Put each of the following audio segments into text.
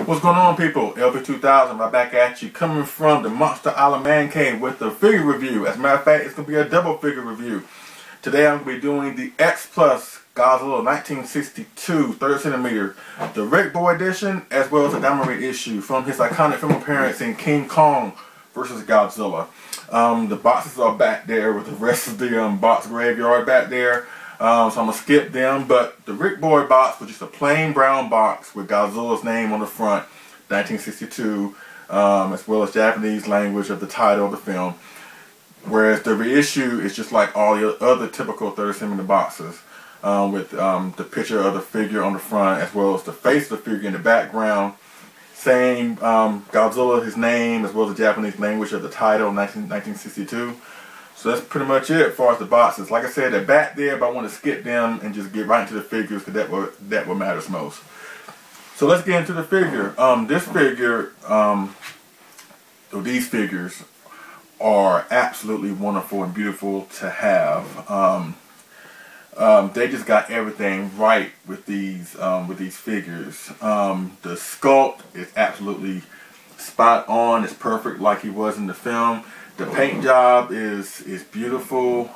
What's going on, people? LB2000 right back at you, coming from the Monster Island Man Cave with the figure review. As a matter of fact, it's going to be a double figure review. Today I'm going to be doing the X Plus Godzilla 1962 30cm, the Rick Boy edition, as well as the Diamond reissue from his iconic film appearance in King Kong vs. Godzilla. The boxes are back there with the rest of the box graveyard back there. So I'm going to skip them, but the Rick Boy box was just a plain brown box with Godzilla's name on the front, 1962, as well as Japanese language of the title of the film. Whereas the reissue is just like all the other typical 30cm boxes, with the picture of the figure on the front, as well as the face of the figure in the background. Same Godzilla, his name, as well as the Japanese language of the title, 1962. So that's pretty much it as far as the boxes. Like I said, they're back there, but I want to skip them and just get right into the figures because that what matters most. So let's get into the figure. This figure, these figures are absolutely wonderful and beautiful to have. They just got everything right with these figures. The sculpt is absolutely spot on. It's perfect like he was in the film. The paint job is beautiful.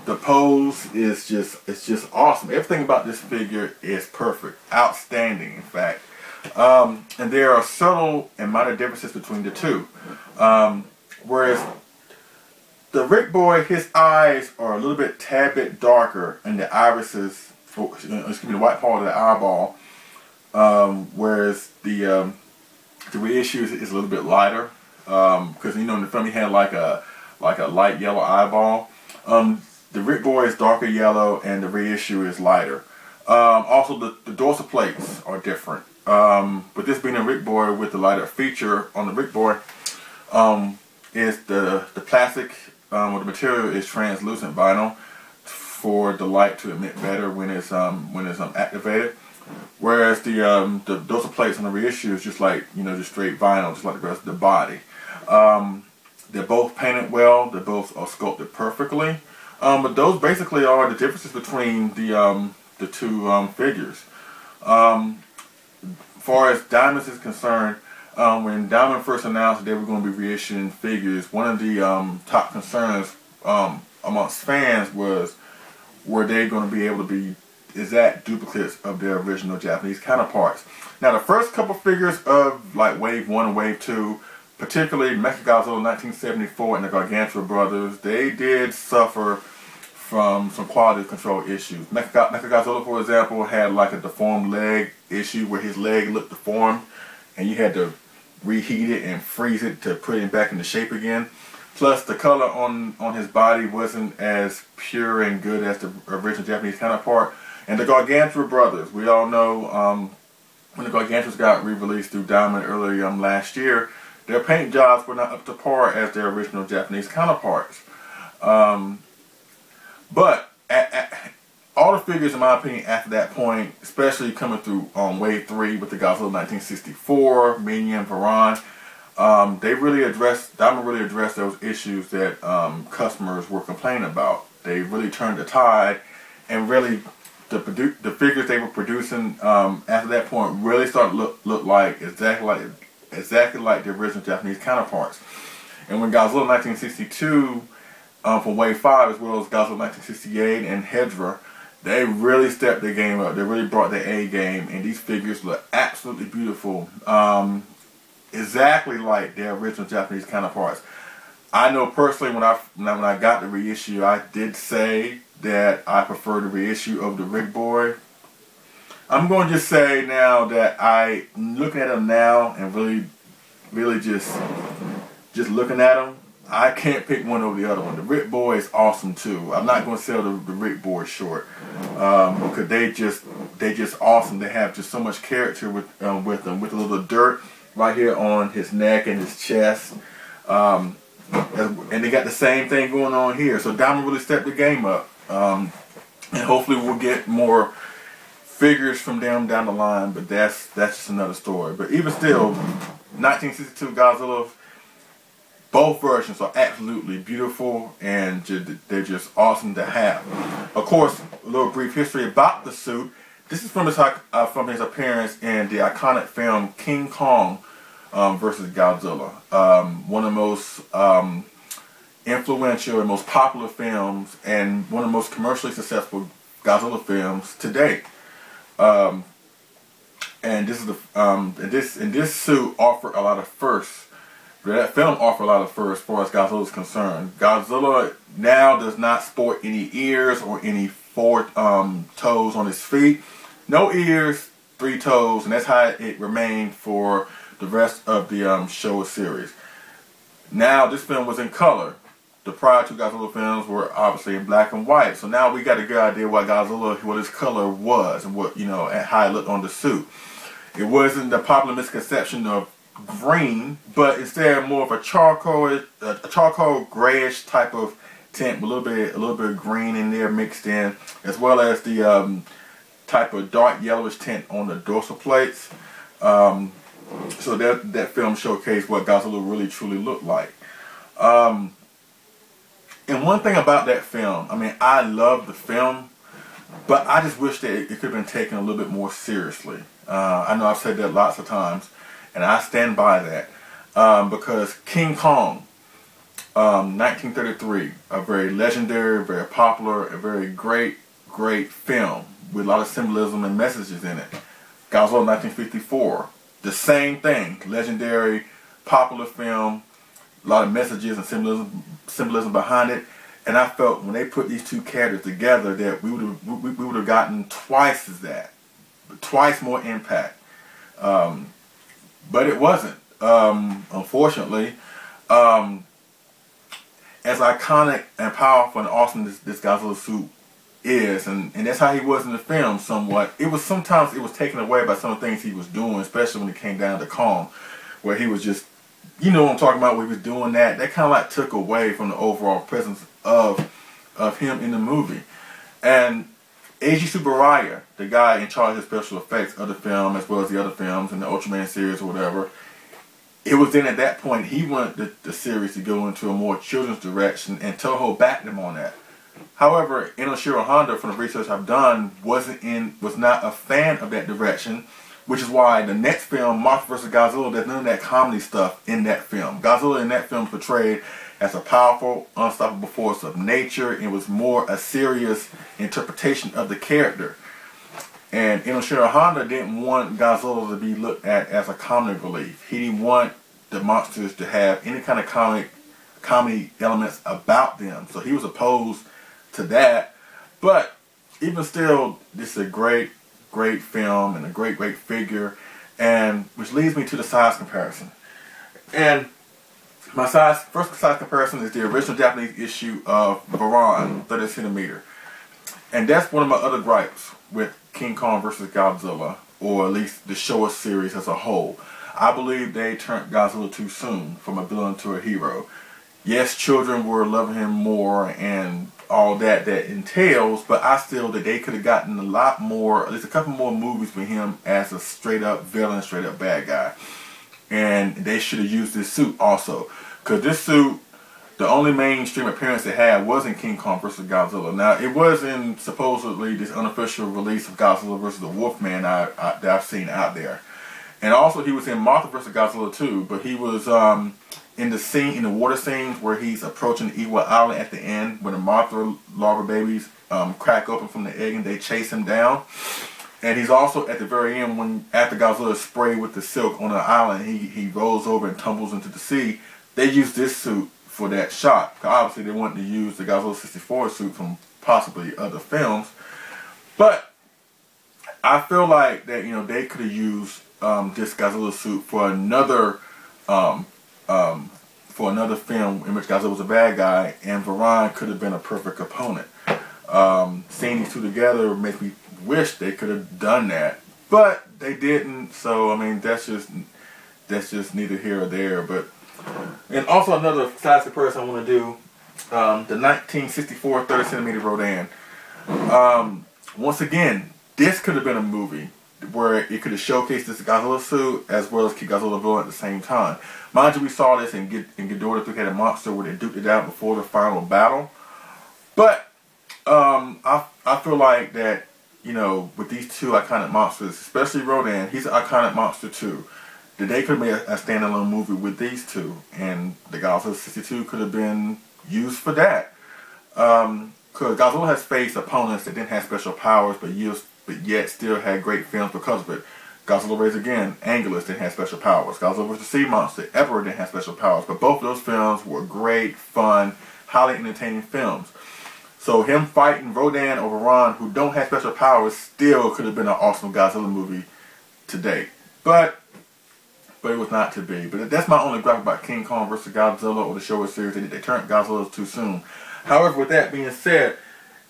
The pose is just awesome. Everything about this figure is perfect, outstanding, in fact. And there are subtle and minor differences between the two. Whereas the Rick Boy, his eyes are a little bit tad bit darker, and the irises, excuse me, the white part of the eyeball. Whereas the reissue is a little bit lighter. Because you know in the film he had like a light yellow eyeball. The Rick Boy is darker yellow and the reissue is lighter. Also the dorsal plates are different. But this being a Rick Boy with the lighter feature on the Rick Boy, is the plastic or the material is translucent vinyl for the light to emit better when it's activated. Whereas the dorsal plates on the reissue is just like, you know, just straight vinyl, just like the rest of the body. They're both painted well. They both are sculpted perfectly. But those basically are the differences between the two figures. As far as Diamond is concerned, when Diamond first announced that they were going to be reissuing figures, one of the top concerns amongst fans was, were they going to be able to be exact duplicates of their original Japanese counterparts. Now the first couple figures of like Wave 1 and Wave 2, particularly Mechagodzilla 1974 and the Gargantua Brothers, they did suffer from some quality control issues. Mechagodzilla, for example, had like a deformed leg issue where his leg looked deformed and you had to reheat it and freeze it to put it back into shape again. Plus, the color on his body wasn't as pure and good as the original Japanese counterpart. And the Gargantua Brothers, we all know when the Gargantuas got re-released through Diamond early last year, their paint jobs were not up to par as their original Japanese counterparts. But all the figures, in my opinion, after that point, especially coming through Wave 3 with the Godzilla 1964, Minion, Varan, Diamond really addressed those issues that customers were complaining about. They really turned the tide, and really the figures they were producing after that point really started to look like exactly like the original Japanese counterparts. And when Godzilla 1962 from Wave 5, as well as Godzilla 1968 and Hedra, they really stepped their game up. They really brought their A game, and these figures look absolutely beautiful. Exactly like their original Japanese counterparts. I know personally when I got the reissue, I did say that I prefer the reissue of the Rick Boy. I'm going to just say now that looking at them now and really just looking at them, I can't pick one over the other one. The Rick Boy is awesome too. I'm not going to sell the Rick Boy short because they just awesome. They have just so much character with them, with a little dirt right here on his neck and his chest. And they got the same thing going on here. So Diamond really stepped the game up. And hopefully we'll get more figures from them down the line, but that's just another story. But even still, 1962 Godzilla, both versions are absolutely beautiful, and they're just awesome to have. Of course, a little brief history about the suit. This is from his appearance in the iconic film King Kong versus Godzilla. One of the most influential and most popular films, and one of the most commercially successful Godzilla films to date. And this is this suit offered a lot of firsts. That film offered a lot of firsts as far as Godzilla is concerned. Godzilla now does not sport any ears or any four toes on his feet. No ears, 3 toes, and that's how it remained for the rest of the Showa series. Now this film was in color. The prior 2 Godzilla films were obviously in black and white. So now we got a good idea what his color was, and what, and how it looked on the suit. It wasn't the popular misconception of green, but instead more of a charcoal grayish type of tint, with a little bit of green in there mixed in, as well as the type of dark yellowish tint on the dorsal plates. So that film showcased what Godzilla really truly looked like. And one thing about that film, I mean, I love the film, but I just wish that it could have been taken a little bit more seriously. I know I've said that lots of times, and I stand by that, because King Kong, 1933, a very legendary, very popular, a very great film with a lot of symbolism and messages in it. Godzilla 1954, the same thing, legendary, popular film, a lot of messages and symbolism behind it. And I felt when they put these 2 characters together that we would have gotten twice more impact. But it wasn't, unfortunately. As iconic and powerful and awesome this Godzilla suit is, and that's how he was in the film somewhat, sometimes it was taken away by some of the things he was doing, especially when it came down to Kong, where he was just, what I'm talking about, where he was doing that kind of like took away from the overall presence of him in the movie. And Eiji Tsuburaya, the guy in charge of special effects of the film, as well as the other films in the Ultraman series or whatever, it was then at that point he wanted the series to go into a more children's direction, and Toho backed him on that. However, Inoshiro Honda, from the research I've done, was not a fan of that direction, which is why the next film, Mothra vs. Godzilla, there's none of that comedy stuff in that film. Godzilla in that film is portrayed as a powerful, unstoppable force of nature. It was more a serious interpretation of the character. And Inoshiro Honda didn't want Godzilla to be looked at as a comic relief. He didn't want the monsters to have any kind of comedy elements about them. So he was opposed to that. But even still, this is a great film and a great figure, and which leads me to the size comparison. And my first size comparison is the original Japanese issue of Varan, 30 centimeter. And that's one of my other gripes with King Kong vs. Godzilla, or at least the Showa series as a whole. I believe they turned Godzilla too soon from a villain to a hero. Yes, children were loving him more and all that entails, but I still that they could have gotten a lot more, at least a couple more movies with him as a straight up villain, straight up bad guy. And they should have used this suit also, because this suit, the only mainstream appearance it had was in King Kong vs. Godzilla. Now, it was in supposedly this unofficial release of Godzilla vs. the Wolfman that I've seen out there. And also he was in Mothra vs. Godzilla too, but he was in the water scenes where he's approaching Iwa Island at the end, when the Mothra larva babies crack open from the egg and they chase him down. And he's also at the very end, after Godzilla is sprayed with the silk on the island, he rolls over and tumbles into the sea. They used this suit for that shot. Obviously they wanted to use the Godzilla 64 suit from possibly other films. But I feel like that, they could have used this Godzilla suit for another film in which Godzilla was a bad guy, and Varan could have been a perfect opponent. Seeing these 2 together makes me wish they could have done that, but they didn't. So I mean, that's just neither here or there. But and also another size comparison I want to do, the 1964 30 centimeter Rodan. Once again, this could have been a movie where it could have showcased this Godzilla suit as well as keep Godzilla villain at the same time. Mind you, we saw this in Ghidorah the Three-Headed Monster, where they duked it out before the final battle. But I feel like that you know, with these two iconic monsters, especially Rodan, he's an iconic monster too. That they could have made a standalone movie with these two, and the Godzilla 62 could have been used for that. Because Godzilla has faced opponents that didn't have special powers, but yet still had great films because of it. Godzilla Raids Again, Anguirus didn't have special powers. Godzilla vs. Sea Monster, Emperor didn't have special powers, but both of those films were great, fun, highly entertaining films. So him fighting Rodan or Varan, who don't have special powers, still could have been an awesome Godzilla movie to date. But it was not to be. But that's my only gripe about King Kong vs. Godzilla or the Showa series. They turned Godzilla too soon. However, with that being said,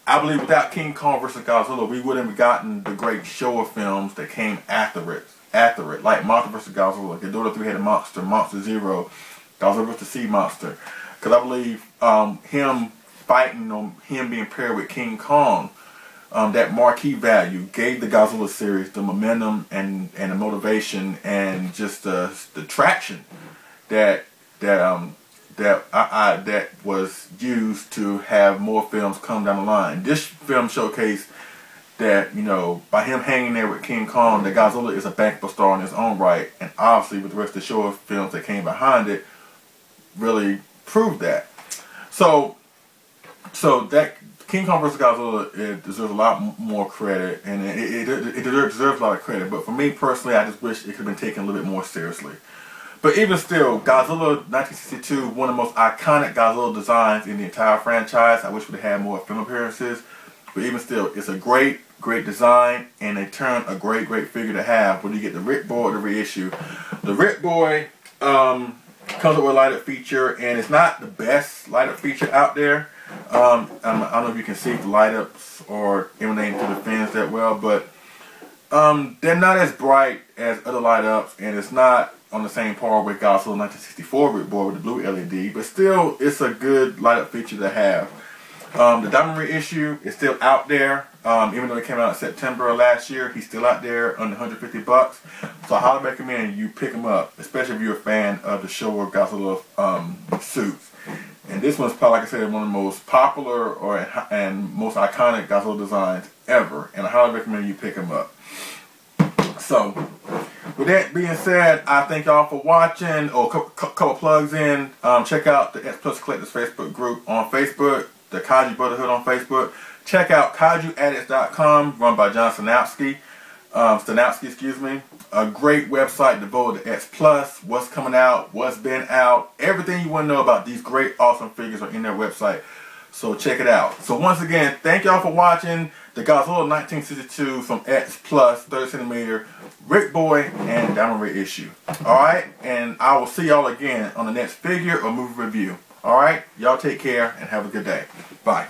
I believe without King Kong vs. Godzilla, we wouldn't have gotten the great Showa films that came after it. Like Monster vs. Godzilla, Ghidorah Three-Headed Monster, Monster Zero, Godzilla vs. Sea Monster. Because I believe him fighting on him being paired with King Kong, that marquee value gave the Godzilla series the momentum and the motivation and just the traction that was used to have more films come down the line. This film showcased that, you know, by him hanging there with King Kong, that Godzilla is a bankable star in his own right, and obviously with the rest of the Showa films that came behind it, really proved that. So that King Kong vs. Godzilla, it deserves a lot more credit, and it deserves a lot of credit. But for me personally, I just wish it could have been taken a little bit more seriously. But even still, Godzilla 1962, one of the most iconic Godzilla designs in the entire franchise. I wish we'd have had more film appearances. But even still, it's a great design, and they turn a great figure to have when you get the Rick Boy or the reissue. The Rick Boy comes with a light-up feature, and it's not the best light-up feature out there. I don't know if you can see the light-ups or emanating through the fins that well, but they're not as bright as other light-ups, and it's not on the same par with Godzilla 1964 Rick Boy with the blue LED, but still, it's a good light-up feature to have. The Diamond reissue is still out there, even though it came out in September of last year. He's still out there under 150 bucks, so I highly recommend you pick him up, especially if you're a fan of the Showa Godzilla suits. And this one's probably, like I said, one of the most popular and most iconic Godzilla designs ever, and I highly recommend you pick him up. So, with that being said, I thank y'all for watching. Oh, a couple plugs in. Check out the X Plus Collectors Facebook group on Facebook, the Kaiju Brotherhood on Facebook. Check out KaijuAddicts.com, run by John Stanowski. Excuse me. A great website devoted to X Plus, what's coming out, what's been out, everything you want to know about these great, awesome figures are in their website. So check it out. So once again, thank y'all for watching the Godzilla 1962 from X Plus 30cm Rick Boy and Diamond reissue. Alright, and I will see y'all again on the next figure or movie review. Alright, y'all take care and have a good day. Bye.